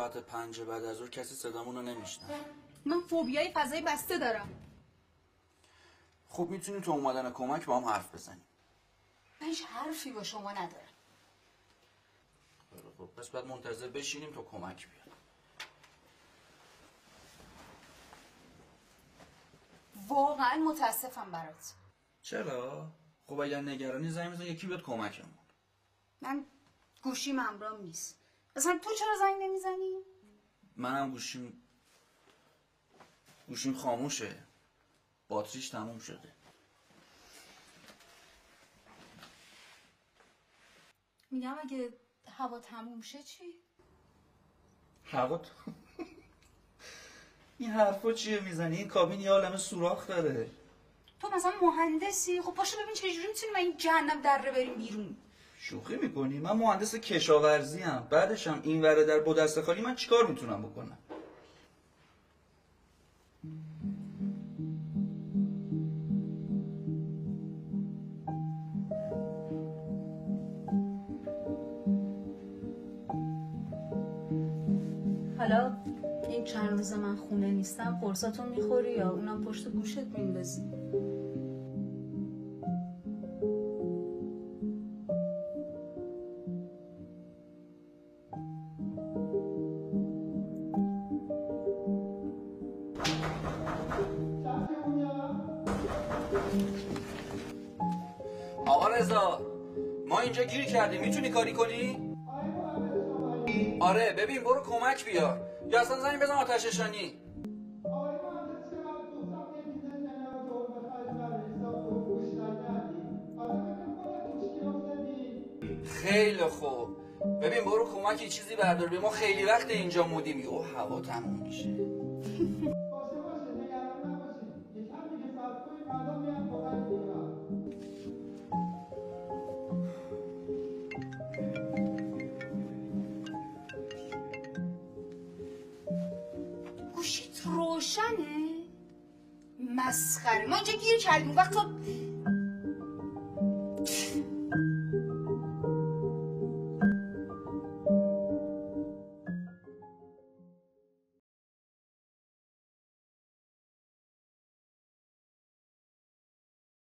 ساعت 5 بعد از ظهر کسی صدامونو نمیشنوه. من فوبیای فضای بسته دارم. خب میتونی تو اومدن کمک با هم حرف بزنیم. من هیچ حرفی با شما ندارم. خب پس باید منتظر بشینیم تا کمک بیاد. واقعا متاسفم برات. چرا؟ خب اگر نگرانی زنگ بزن یکی بیاد کمکمون. من گوشیم همراهم نیست. مثلا تو چرا زنگ نمیزنی؟ منم گوشیم خاموشه. باتریش تموم شده. میگم اگه هوا تموم شه چی؟ هوا این حرفا چیه میزنی؟ این کابین یه عالمه سوراخ داره. تو مثلا مهندسی؟ خب پاشو ببین چجوری میتونیم این جهنم دره بریم بیرون. شوخی میکنی؟ من مهندس کشاورزی ام. بعدشم این وره در با دست خالی من چیکار میتونم بکنم؟ حالا این چند روز من خونه نیستم قرصاتو میخوری یا اونم پشت گوشت میندازی؟ آقا رضا ما اینجا گیر کردیم، میتونی کاری کنی؟ آره ببین برو کمک بیار یا اصلا زنگ بزن آتش نشانی. خیلی خوب ببین برو کمک چیزی بردار به ما خیلی وقت اینجا مودیم. یهو هوا تموم میشه. گوشیت روشنه؟ مسخره ما اینجا گیر کردیم وقت تو